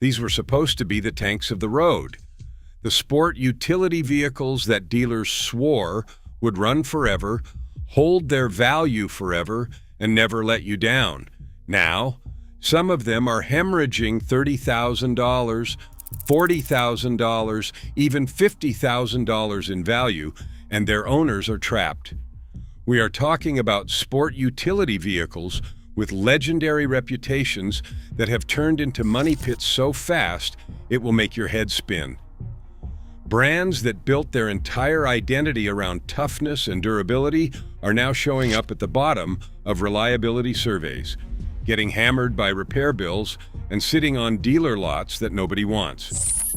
These were supposed to be the tanks of the road, the sport utility vehicles that dealers swore would run forever, hold their value forever, and never let you down. Now, some of them are hemorrhaging $30,000, $40,000, even $50,000 in value, and their owners are trapped. We are talking about sport utility vehicles with legendary reputations that have turned into money pits so fast it will make your head spin. Brands that built their entire identity around toughness and durability are now showing up at the bottom of reliability surveys, getting hammered by repair bills and sitting on dealer lots that nobody wants.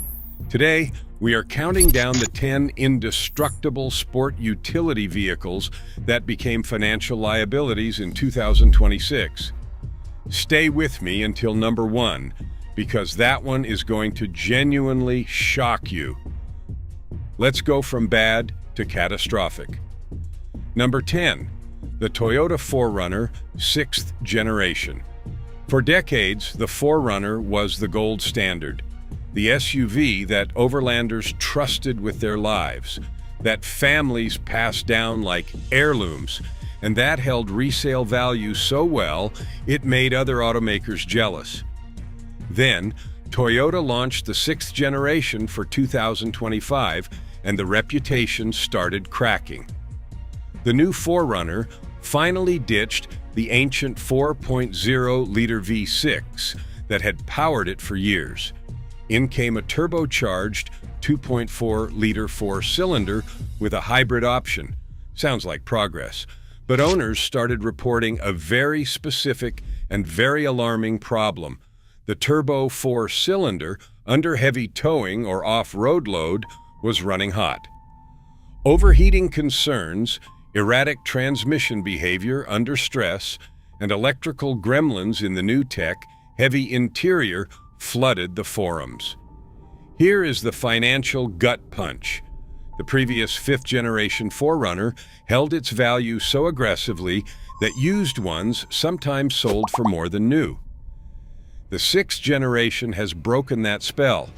Today, we are counting down the 10 indestructible sport utility vehicles that became financial liabilities in 2026. Stay with me until number 1, because that one is going to genuinely shock you. Let's go from bad to catastrophic. Number 10, the Toyota 4Runner 6th generation. For decades, the 4Runner was the gold standard, the SUV that overlanders trusted with their lives, that families passed down like heirlooms, and that held resale value so well it made other automakers jealous. Then, Toyota launched the 6th generation for 2025, and the reputation started cracking. The new 4Runner finally ditched the ancient 4.0-liter V6 that had powered it for years. In came a turbocharged 2.4-liter four-cylinder with a hybrid option. Sounds like progress. But owners started reporting a very specific and very alarming problem. The turbo four-cylinder, under heavy towing or off-road load, was running hot. Overheating concerns, erratic transmission behavior under stress, and electrical gremlins in the new tech, heavy interior flooded the forums. Here is the financial gut punch. The previous 5th-generation 4Runner held its value so aggressively that used ones sometimes sold for more than new. The 6th generation has broken that spell.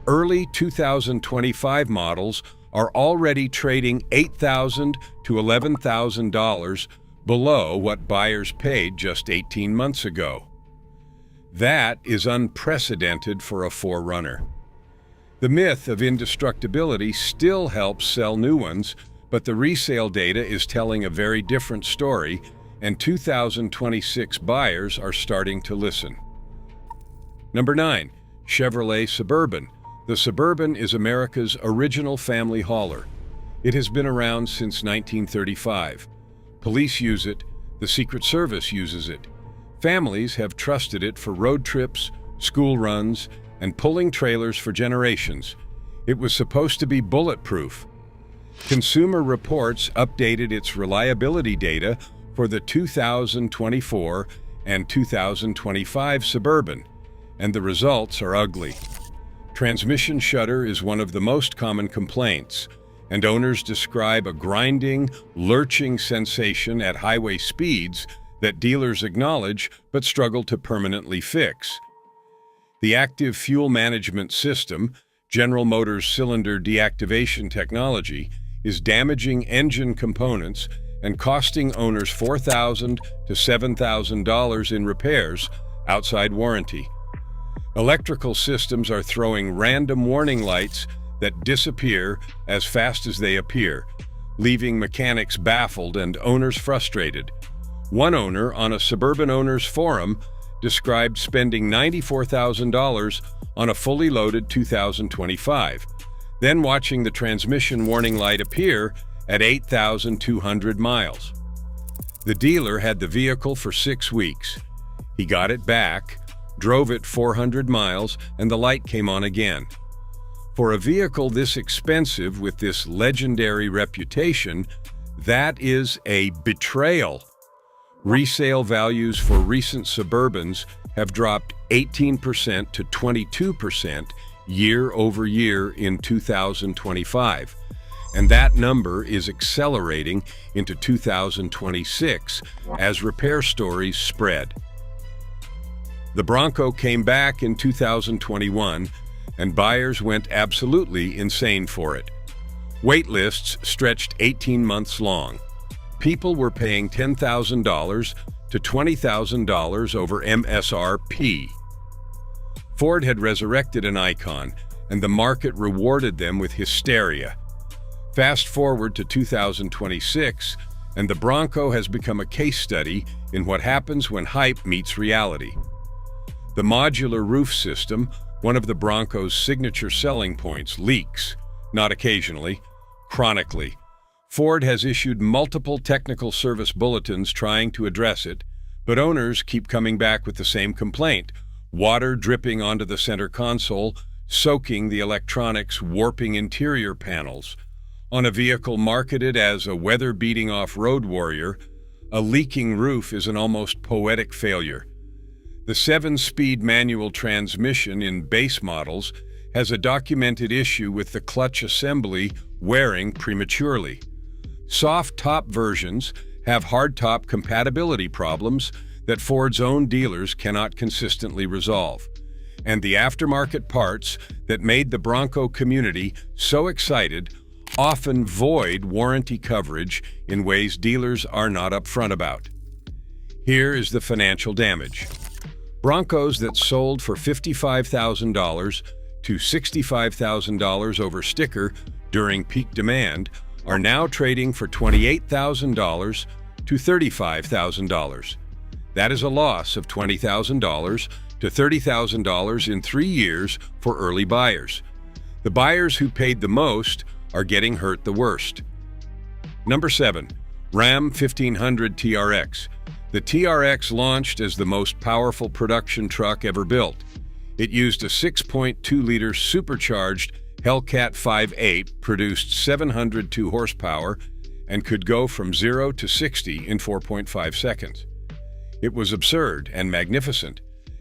Early 2025 models are already trading $8,000 to $11,000 below what buyers paid just 18 months ago. That is unprecedented for a 4Runner. The myth of indestructibility still helps sell new ones, but the resale data is telling a very different story, and 2026 buyers are starting to listen. Number 9, Chevrolet Suburban. The Suburban is America's original family hauler. It has been around since 1935. Police use it, the Secret Service uses it. Families have trusted it for road trips, school runs, and pulling trailers for generations. It was supposed to be bulletproof. Consumer Reports updated its reliability data for the 2024 and 2025 Suburban, and the results are ugly. Transmission shudder is one of the most common complaints, and owners describe a grinding, lurching sensation at highway speeds that dealers acknowledge but struggle to permanently fix. The active fuel management system, General Motors cylinder deactivation technology, is damaging engine components and costing owners $4,000 to $7,000 in repairs outside warranty. Electrical systems are throwing random warning lights that disappear as fast as they appear, leaving mechanics baffled and owners frustrated. One owner on a Suburban Owners Forum described spending $94,000 on a fully loaded 2025, then watching the transmission warning light appear at 8,200 miles. The dealer had the vehicle for 6 weeks. He got it back, drove it 400 miles, and the light came on again. For a vehicle this expensive with this legendary reputation, that is a betrayal. Resale values for recent Suburbans have dropped 18% to 22% year over year in 2025, and that number is accelerating into 2026 as repair stories spread. The Bronco came back in 2021, and buyers went absolutely insane for it. Wait lists stretched 18 months long. People were paying $10,000 to $20,000 over MSRP. Ford had resurrected an icon, and the market rewarded them with hysteria. Fast forward to 2026, and the Bronco has become a case study in what happens when hype meets reality. The modular roof system, one of the Bronco's signature selling points, leaks, not occasionally, chronically. Ford has issued multiple technical service bulletins trying to address it, but owners keep coming back with the same complaint: water dripping onto the center console, soaking the electronics, warping interior panels. On a vehicle marketed as a weather-beating off-road warrior, a leaking roof is an almost poetic failure. The 7-speed manual transmission in base models has a documented issue with the clutch assembly wearing prematurely. Soft top versions have hardtop compatibility problems that Ford's own dealers cannot consistently resolve. And the aftermarket parts that made the Bronco community so excited often void warranty coverage in ways dealers are not upfront about. Here is the financial damage. Broncos that sold for $55,000 to $65,000 over sticker during peak demand are now trading for $28,000 to $35,000. That is a loss of $20,000 to $30,000 in 3 years for early buyers. The buyers who paid the most are getting hurt the worst. Number 7. Ram 1500 TRX. The TRX launched as the most powerful production truck ever built. It used a 6.2-liter supercharged Hellcat 5.8, produced 702 horsepower, and could go from 0 to 60 in 4.5 seconds. It was absurd and magnificent,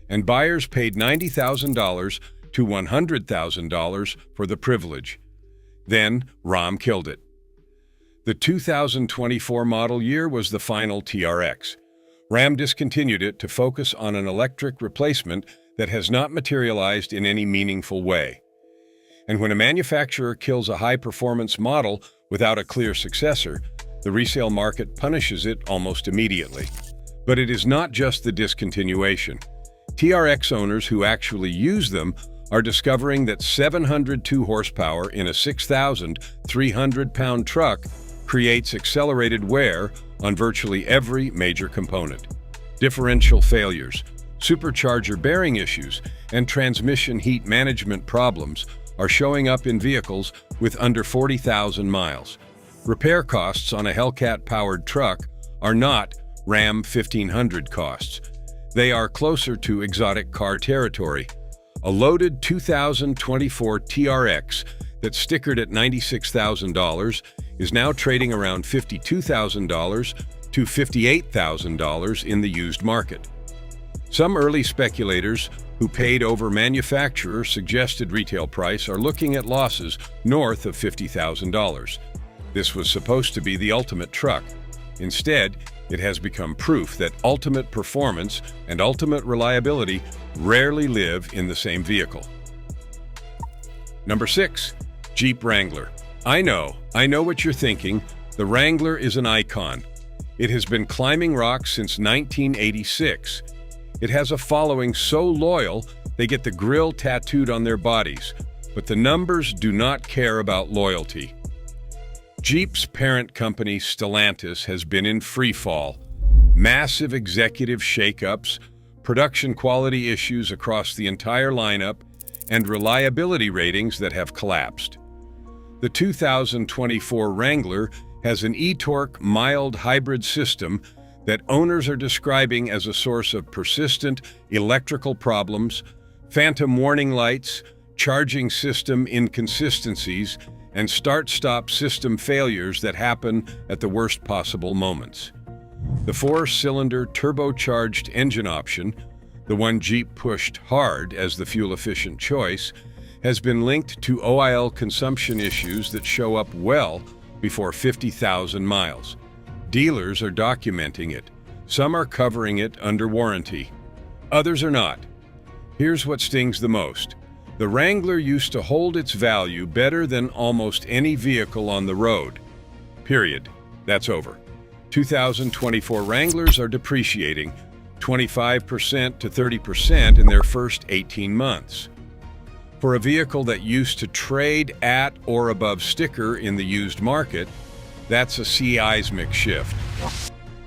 and buyers paid $90,000 to $100,000 for the privilege. Then, Ram killed it. The 2024 model year was the final TRX. Ram discontinued it to focus on an electric replacement that has not materialized in any meaningful way. And when a manufacturer kills a high-performance model without a clear successor, the resale market punishes it almost immediately. But it is not just the discontinuation. TRX owners who actually use them are discovering that 702 horsepower in a 6,300-pound truck creates accelerated wear on virtually every major component. Differential failures, supercharger bearing issues, and transmission heat management problems are showing up in vehicles with under 40,000 miles. Repair costs on a Hellcat-powered truck are not Ram 1500 costs. They are closer to exotic car territory. A loaded 2024 TRX that stickered at $96,000 is now trading around $52,000 to $58,000 in the used market. Some early speculators who paid over manufacturer suggested retail price are looking at losses north of $50,000. This was supposed to be the ultimate truck. Instead, it has become proof that ultimate performance and ultimate reliability rarely live in the same vehicle. Number 6. Jeep Wrangler. I know what you're thinking. The Wrangler is an icon. It has been climbing rocks since 1986. It has a following so loyal they get the grill tattooed on their bodies, but the numbers do not care about loyalty. Jeep's parent company Stellantis has been in free fall. Massive executive shakeups, production quality issues across the entire lineup, and reliability ratings that have collapsed. The 2024 Wrangler has an e-torque mild hybrid system that owners are describing as a source of persistent electrical problems, phantom warning lights, charging system inconsistencies, and start-stop system failures that happen at the worst possible moments. The 4-cylinder turbocharged engine option, the one Jeep pushed hard as the fuel-efficient choice, has been linked to oil consumption issues that show up well before 50,000 miles. Dealers are documenting it. Some are covering it under warranty. Others are not. Here's what stings the most. The Wrangler used to hold its value better than almost any vehicle on the road. Period. That's over. 2024 Wranglers are depreciating 25% to 30% in their first 18 months. For a vehicle that used to trade at or above sticker in the used market, that's a seismic shift.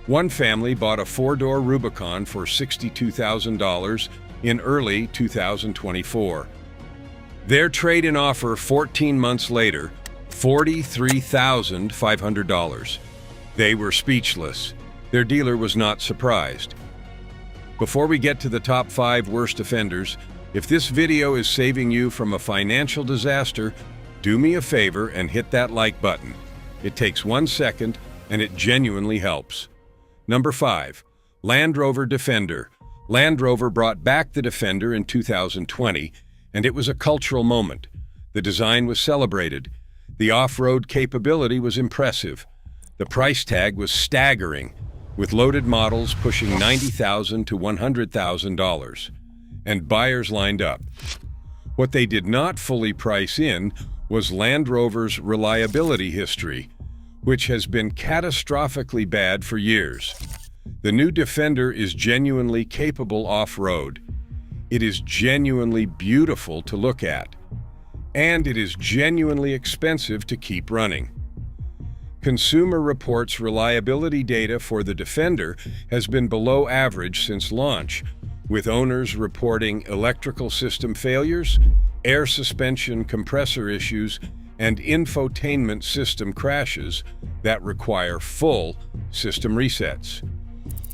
One family bought a four-door Rubicon for $62,000 in early 2024. Their trade-in offer 14 months later, $43,500. They were speechless. Their dealer was not surprised. Before we get to the top 5 worst offenders, if this video is saving you from a financial disaster, do me a favor and hit that like button. It takes 1 second and it genuinely helps. Number 5. Land Rover Defender. Land Rover brought back the Defender in 2020, and it was a cultural moment. The design was celebrated. The off-road capability was impressive. The price tag was staggering, with loaded models pushing $90,000 to $100,000, and buyers lined up. What they did not fully price in was Land Rover's reliability history, which has been catastrophically bad for years. The new Defender is genuinely capable off-road. It is genuinely beautiful to look at. And it is genuinely expensive to keep running. Consumer Reports reliability data for the Defender has been below average since launch, with owners reporting electrical system failures, air suspension compressor issues, and infotainment system crashes that require full system resets.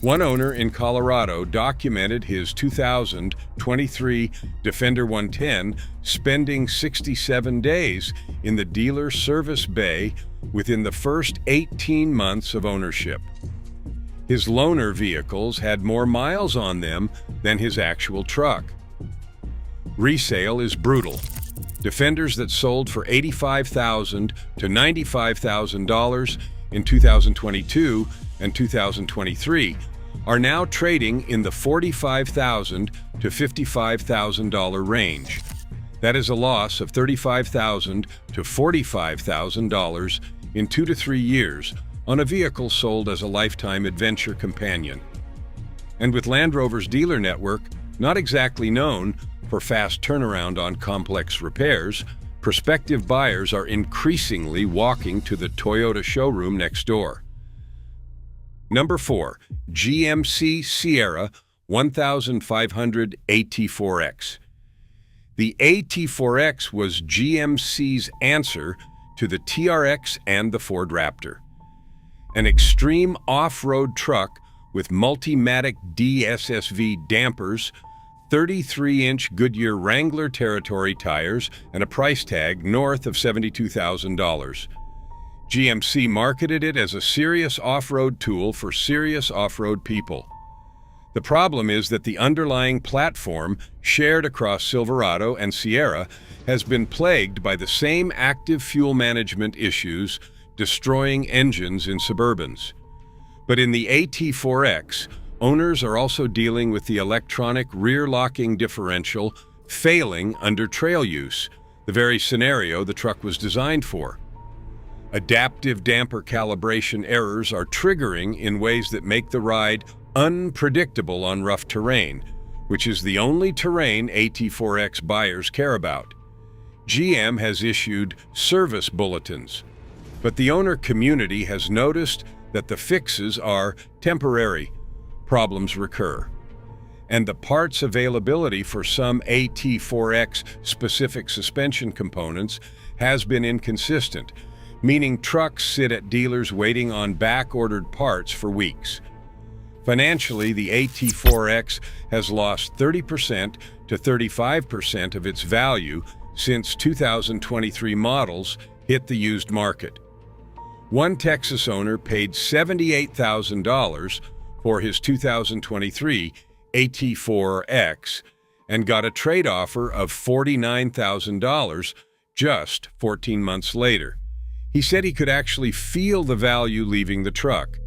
One owner in Colorado documented his 2023 Defender 110 spending 67 days in the dealer service bay within the first 18 months of ownership. His loaner vehicles had more miles on them than his actual truck. Resale is brutal. Defenders that sold for $85,000 to $95,000 in 2022 and 2023 are now trading in the $45,000 to $55,000 range. That is a loss of $35,000 to $45,000 in 2 to 3 years on a vehicle sold as a lifetime adventure companion. And with Land Rover's dealer network not exactly known for fast turnaround on complex repairs, prospective buyers are increasingly walking to the Toyota showroom next door. Number 4. GMC Sierra 1500 AT4X. The AT4X was GMC's answer to the TRX and the Ford Raptor. An extreme off-road truck with Multimatic DSSV dampers, 33-inch Goodyear Wrangler Territory tires, and a price tag north of $72,000. GMC marketed it as a serious off-road tool for serious off-road people. The problem is that the underlying platform, shared across Silverado and Sierra, has been plagued by the same active fuel management issues destroying engines in Suburbans. But in the AT4X, owners are also dealing with the electronic rear-locking differential failing under trail use, the very scenario the truck was designed for. Adaptive damper calibration errors are triggering in ways that make the ride unpredictable on rough terrain, which is the only terrain AT4X buyers care about. GM has issued service bulletins, but the owner community has noticed that the fixes are temporary. Problems recur. And the parts availability for some AT4X specific suspension components has been inconsistent, meaning trucks sit at dealers waiting on back-ordered parts for weeks. Financially, the AT4X has lost 30% to 35% of its value since 2023 models hit the used market. One Texas owner paid $78,000 for his 2023 AT4X and got a trade offer of $49,000 just 14 months later. He said he could actually feel the value leaving the truck.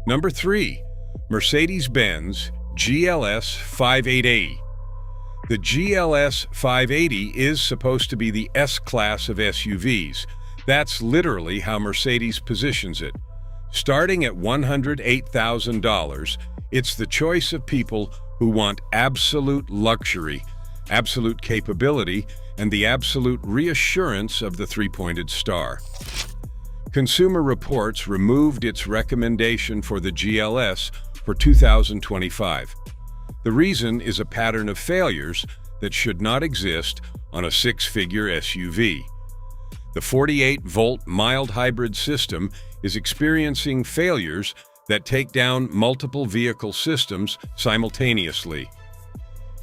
Number 3. Mercedes-Benz GLS 580. The GLS 580 is supposed to be the S-Class of SUVs. That's literally how Mercedes positions it. Starting at $108,000, it's the choice of people who want absolute luxury, absolute capability, and the absolute reassurance of the three-pointed star. Consumer Reports removed its recommendation for the GLS for 2025. The reason is a pattern of failures that should not exist on a six-figure SUV. The 48-volt mild hybrid system is experiencing failures that take down multiple vehicle systems simultaneously.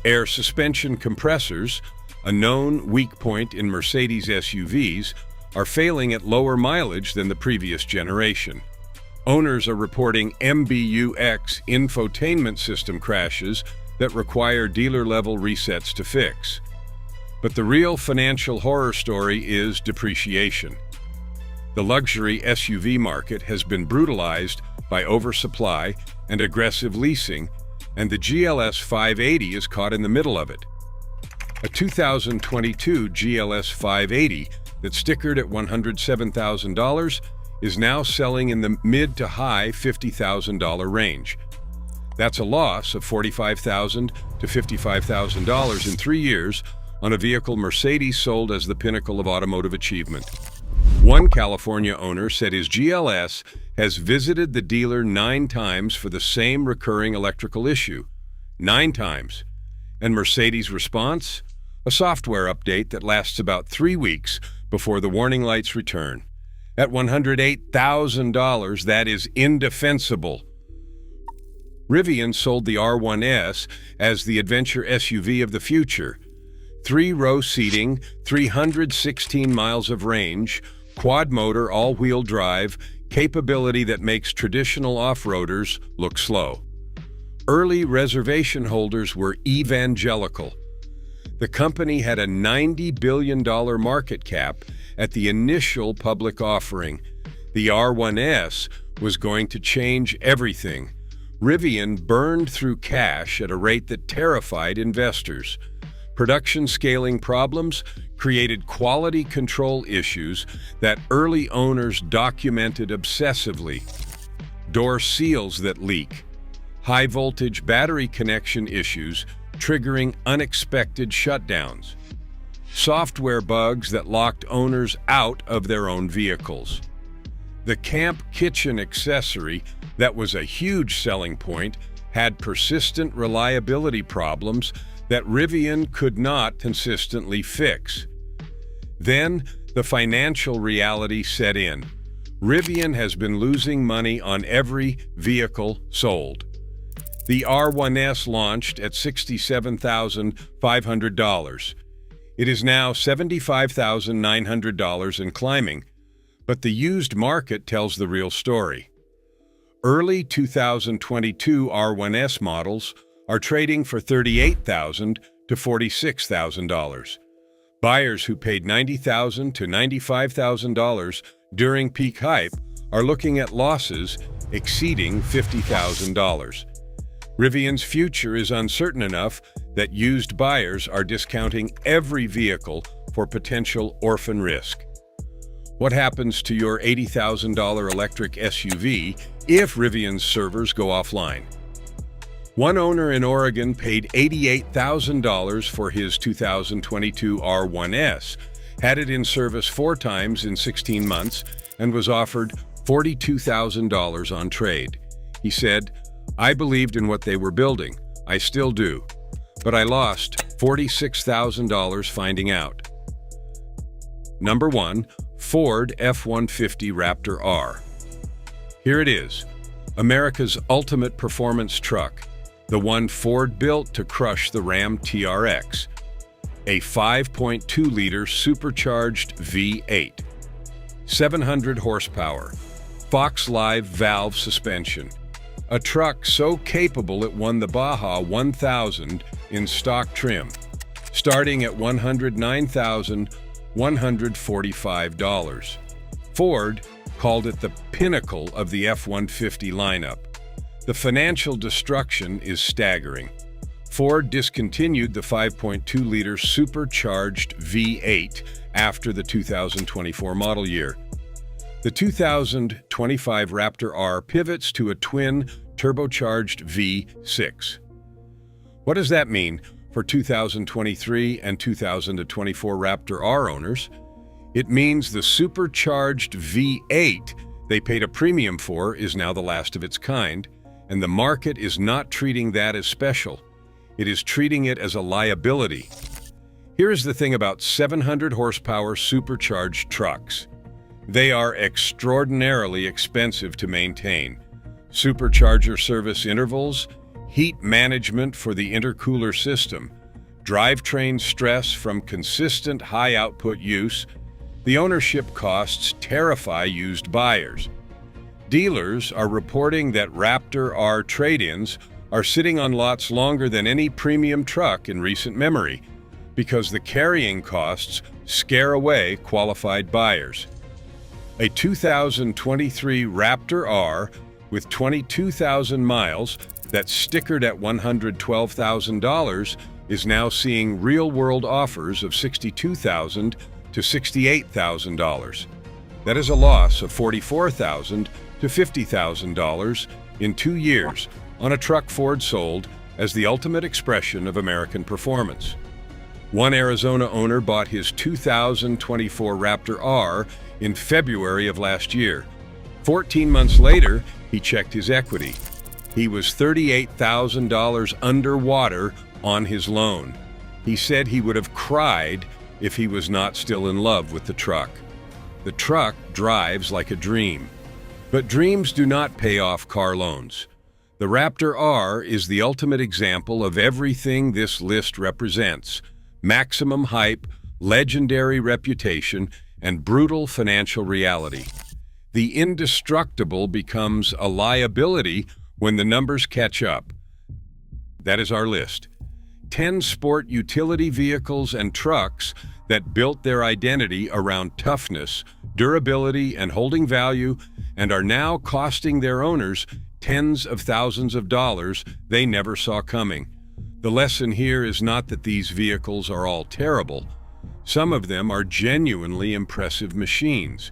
Air suspension compressors, a known weak point in Mercedes SUVs, are failing at lower mileage than the previous generation. Owners are reporting MBUX infotainment system crashes that require dealer-level resets to fix. But the real financial horror story is depreciation. The luxury SUV market has been brutalized by oversupply and aggressive leasing, and the GLS 580 is caught in the middle of it. A 2022 GLS 580 that stickered at $107,000 is now selling in the mid to high $50,000 range. That's a loss of $45,000 to $55,000 in 3 years on a vehicle Mercedes sold as the pinnacle of automotive achievement. One California owner said his GLS has visited the dealer 9 times for the same recurring electrical issue. 9 times. And Mercedes' response? A software update that lasts about 3 weeks before the warning lights return. At $108,000, that is indefensible. Rivian sold the R1S as the adventure SUV of the future. 3-row seating, 316 miles of range, quad-motor all-wheel drive, capability that makes traditional off-roaders look slow. Early reservation holders were evangelical. The company had a $90 billion market cap at the initial public offering. The R1S was going to change everything. Rivian burned through cash at a rate that terrified investors. Production scaling problems created quality control issues that early owners documented obsessively. Door seals that leak. High-voltage battery connection issues triggering unexpected shutdowns. Software bugs that locked owners out of their own vehicles. The camp kitchen accessory that was a huge selling point had persistent reliability problems that Rivian could not consistently fix. Then, the financial reality set in. Rivian has been losing money on every vehicle sold. The R1S launched at $67,500. It is now $75,900 and climbing, but the used market tells the real story. Early 2022 R1S models are trading for $38,000 to $46,000. Buyers who paid $90,000 to $95,000 during peak hype are looking at losses exceeding $50,000. Rivian's future is uncertain enough that used buyers are discounting every vehicle for potential orphan risk. What happens to your $80,000 electric SUV if Rivian's servers go offline? One owner in Oregon paid $88,000 for his 2022 R1S, had it in service 4 times in 16 months, and was offered $42,000 on trade. He said, "I believed in what they were building. I still do. But I lost $46,000 finding out." Number 1. Ford F-150 Raptor R. Here it is, America's ultimate performance truck, the one Ford built to crush the Ram TRX, a 5.2-liter supercharged V8, 700 horsepower, Fox Live valve suspension, a truck so capable it won the Baja 1000 in stock trim, starting at $109,145. Ford called it the pinnacle of the F-150 lineup. The financial destruction is staggering. Ford discontinued the 5.2-liter supercharged V8 after the 2024 model year. The 2025 Raptor R pivots to a twin turbocharged V6. What does that mean for 2023 and 2024 Raptor R owners? It means the supercharged V8 they paid a premium for is now the last of its kind, and the market is not treating that as special. It is treating it as a liability. Here is the thing about 700 horsepower supercharged trucks. They are extraordinarily expensive to maintain. Supercharger service intervals, heat management for the intercooler system, drivetrain stress from consistent high-output use. The ownership costs terrify used buyers. Dealers are reporting that Raptor R trade-ins are sitting on lots longer than any premium truck in recent memory because the carrying costs scare away qualified buyers. A 2023 Raptor R with 22,000 miles that's stickered at $112,000 is now seeing real-world offers of $62,000 to $68,000. That is a loss of $44,000 to $50,000 in 2 years on a truck Ford sold as the ultimate expression of American performance. One Arizona owner bought his 2024 Raptor R in February of last year. 14 months later, he checked his equity. He was $38,000 underwater on his loan. He said he would have cried if he was not still in love with the truck. The truck drives like a dream. But dreams do not pay off car loans. The Raptor R is the ultimate example of everything this list represents: maximum hype, legendary reputation, and brutal financial reality. The Indestructible becomes a liability when the numbers catch up. That is our list. 10 sport utility vehicles and trucks that built their identity around toughness, durability, and holding value, and are now costing their owners tens of thousands of dollars they never saw coming. The lesson here is not that these vehicles are all terrible. Some of them are genuinely impressive machines.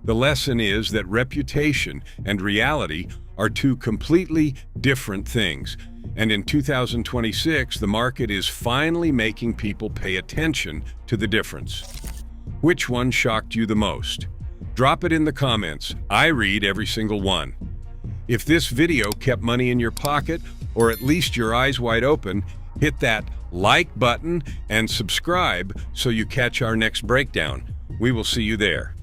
The lesson is that reputation and reality are two completely different things. And in 2026, the market is finally making people pay attention to the difference. Which one shocked you the most? Drop it in the comments. I read every single one. If this video kept money in your pocket, or at least your eyes wide open, hit that like button and subscribe so you catch our next breakdown. We will see you there.